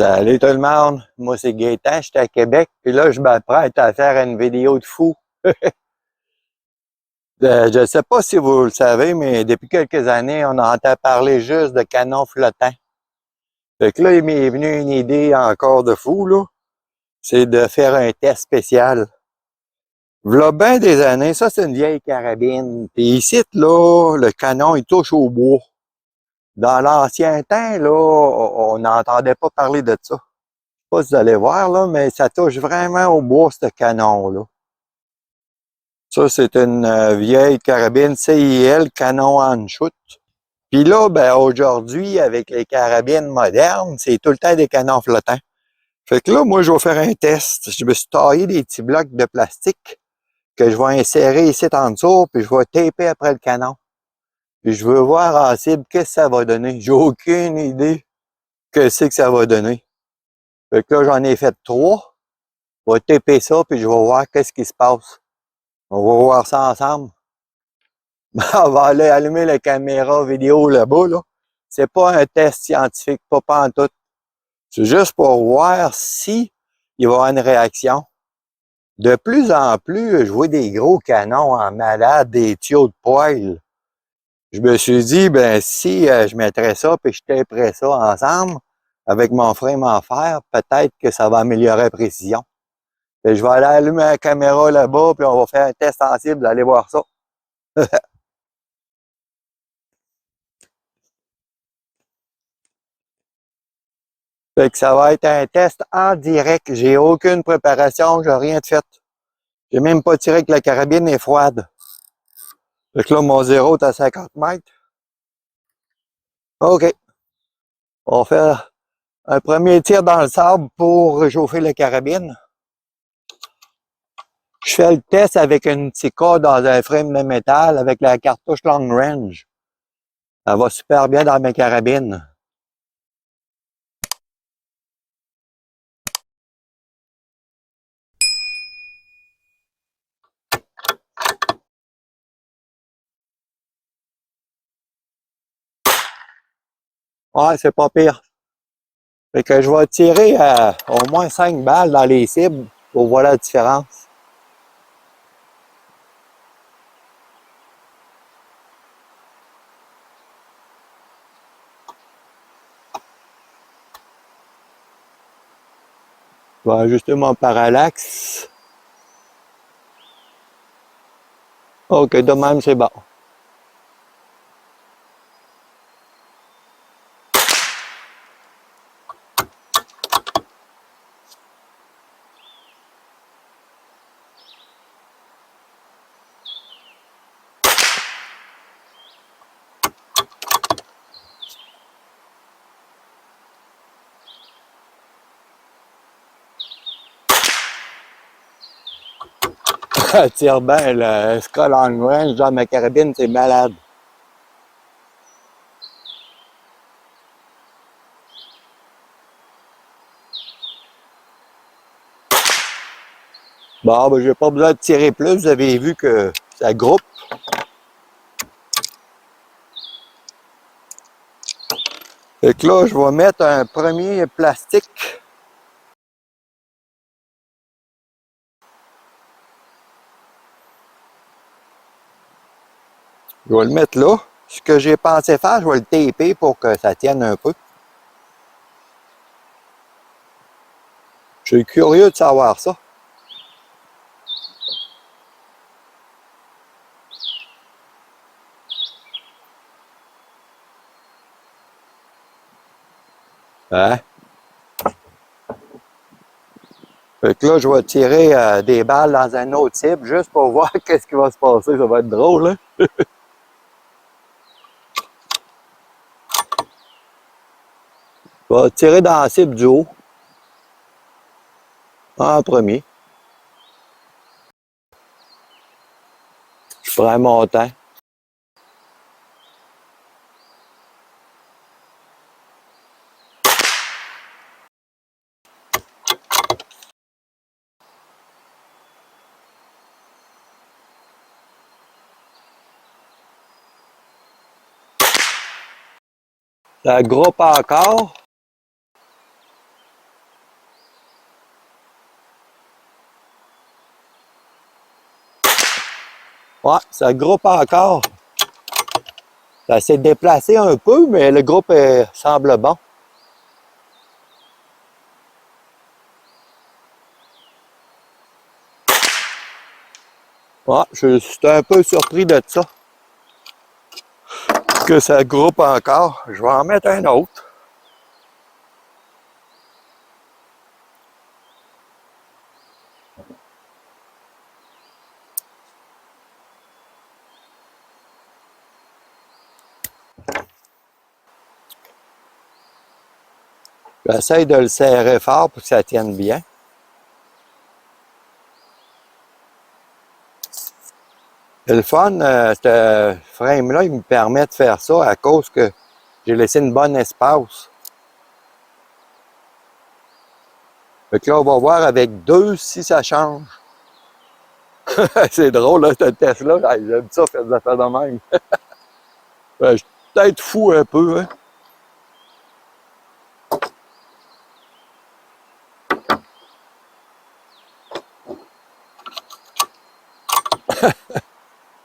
Salut tout le monde, moi c'est Gaétan, j'étais à Québec, puis là je m'apprête à faire une vidéo de fou. Je ne sais pas si vous le savez, mais depuis quelques années, on entend parler juste de canons flottants. Fait que là, il m'est venu une idée encore de fou, là, c'est de faire un test spécial. V'là bien des années, ça c'est une vieille carabine, puis ici, là, le canon il touche au bois. Dans l'ancien temps, là, on n'entendait pas parler de ça. Pas si vous allez voir, là, mais ça touche vraiment au bois, ce canon-là. Ça, c'est une vieille carabine CIL, canon en chute. Puis là, ben, aujourd'hui, avec les carabines modernes, c'est tout le temps des canons flottants. Fait que là, moi, je vais faire un test. Je me suis taillé des petits blocs de plastique que je vais insérer ici en dessous, puis je vais taper après le canon. Puis je veux voir en cible qu'est-ce que ça va donner. J'ai aucune idée que c'est que ça va donner. Fait que là, j'en ai fait 3. Je vais taper ça, puis je vais voir qu'est-ce qui se passe. On va voir ça ensemble. On va aller allumer la caméra vidéo là-bas, là. C'est pas un test scientifique, pas pantoute. C'est juste pour voir si il va y avoir une réaction. De plus en plus, je vois des gros canons en malade, des tuyaux de poêle. Je me suis dit, ben si je mettrais ça puis je taperais ça ensemble avec mon frame en fer, peut-être que ça va améliorer la précision. Et je vais aller allumer la caméra là-bas puis on va faire un test sensible, aller voir ça. Fait que ça va être un test en direct. J'ai aucune préparation, j'ai rien de fait. J'ai même pas tiré que la carabine est froide. Fait que là, mon zéro est à 50 mètres. OK. On va faire un premier tir dans le sable pour réchauffer la carabine. Je fais le test avec une Tikka dans un frame de métal avec la cartouche long range. Elle va super bien dans mes carabines. Ouais, c'est pas pire. Fait que je vais tirer au moins 5 balles dans les cibles pour voir la différence. Je vais ajuster mon parallaxe. OK, de même, c'est bon. Elle tire bien, le Skull on Range dans ma carabine, c'est malade. Bon, ben, j'ai pas besoin de tirer plus, vous avez vu que ça groupe. Fait que là, je vais mettre un premier plastique. Je vais le mettre là. Ce que j'ai pensé faire, je vais le taper pour que ça tienne un peu. Je suis curieux de savoir ça. Hein? Fait que là, je vais tirer des balles dans un autre cible juste pour voir qu'est-ce qui va se passer. Ça va être drôle, hein? Je vais tirer dans la cible du haut. En premier. Je prends mon temps. Ça groupe encore. Ouais, ça groupe encore. Ça s'est déplacé un peu, mais le groupe semble bon. Ouais, je suis un peu surpris de ça. Que ça groupe encore. Je vais en mettre un autre. J'essaie de le serrer fort pour que ça tienne bien. Et le fun, ce frame-là, il me permet de faire ça à cause que j'ai laissé une bonne espace. Fait que là, on va voir avec deux si ça change. C'est drôle, là, cette test-là. J'aime ça, faire des affaires de même. Je suis peut-être fou un peu, hein.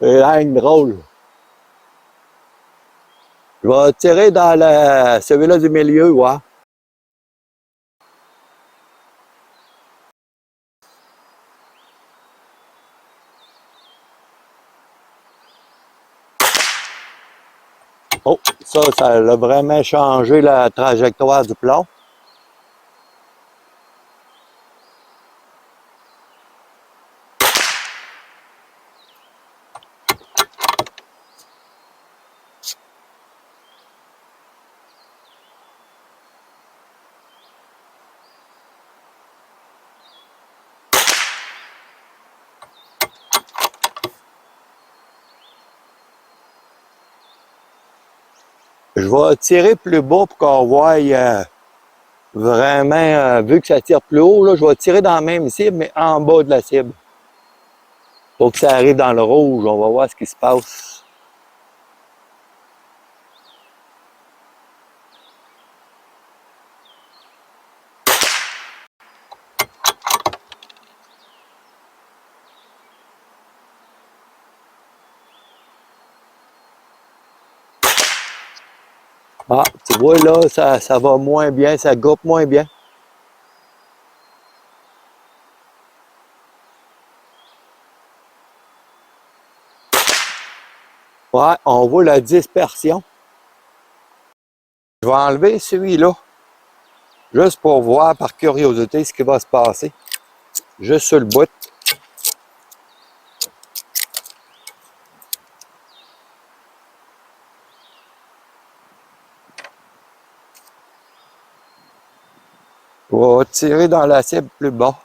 C'est dingue drôle. Je vais tirer dans celui-là du milieu, ouais. Oh, ça a vraiment changé la trajectoire du plomb. Je vais tirer plus bas pour qu'on voie vraiment, vu que ça tire plus haut, là, je vais tirer dans la même cible, mais en bas de la cible. Pour que ça arrive dans le rouge, on va voir ce qui se passe. Ah, tu vois là, ça va moins bien, ça groupe moins bien. Ouais, on voit la dispersion. Je vais enlever celui-là, juste pour voir par curiosité ce qui va se passer. Juste sur le bout. Je vais tirer dans la cible plus bas.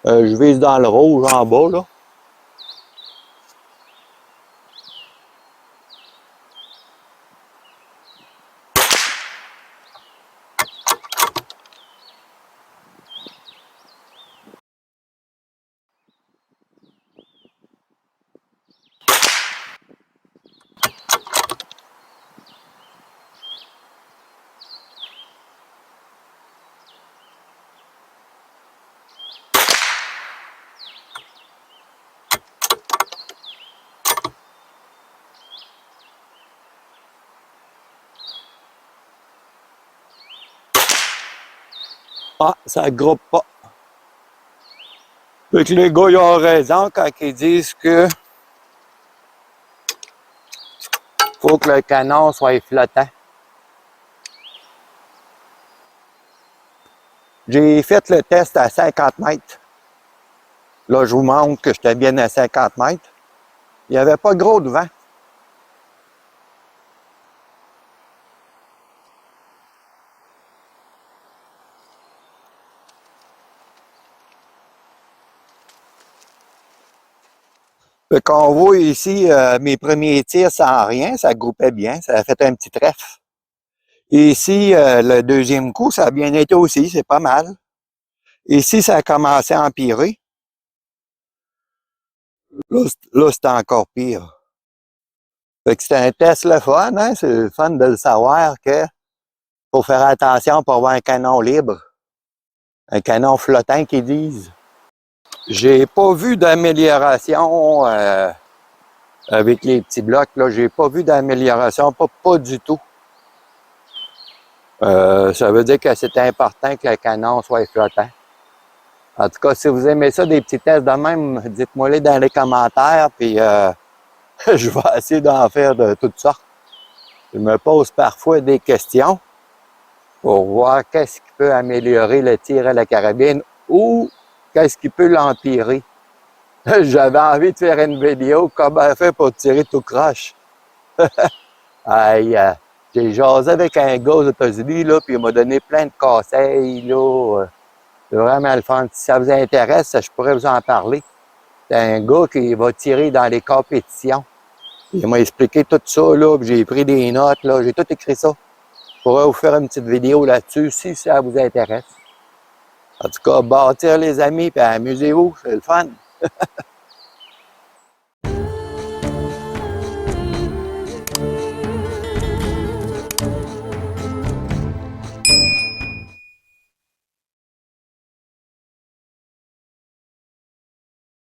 Je vise dans le rouge en bas, là. Ah, ça groupe pas. Fait que les gars, ils ont raison quand ils disent que faut que le canon soit flottant. J'ai fait le test à 50 mètres. Là, je vous montre que j'étais bien à 50 mètres. Il n'y avait pas gros de vent. Fait qu'on voit ici mes premiers tirs sans rien, ça groupait bien, ça a fait un petit trèfle. Et ici, le deuxième coup, ça a bien été aussi, c'est pas mal. Ici, ça a commencé à empirer. Là c'est encore pire. Fait que c'est un test le fun, hein? C'est le fun de le savoir que faut faire attention pour avoir un canon libre. Un canon flottant qu'ils disent. J'ai pas vu d'amélioration avec les petits blocs. Là, j'ai pas vu d'amélioration, pas du tout. Ça veut dire que c'est important que le canon soit flottant. En tout cas, si vous aimez ça, des petits tests de même, dites-moi-les dans les commentaires, puis je vais essayer d'en faire de toutes sortes. Je me pose parfois des questions pour voir qu'est-ce qui peut améliorer le tir à la carabine ou qu'est-ce qui peut l'empirer. J'avais envie de faire une vidéo comment faire pour tirer tout croche. Aïe, j'ai jasé avec un gars aux États-Unis, là, puis il m'a donné plein de conseils, là. C'est vraiment le fun. Si ça vous intéresse, je pourrais vous en parler. C'est un gars qui va tirer dans les compétitions. Il m'a expliqué tout ça, là, puis j'ai pris des notes, là, j'ai tout écrit ça. Je pourrais vous faire une petite vidéo là-dessus si ça vous intéresse. En tout cas, bâtir les amis, puis amusez-vous, c'est le fun.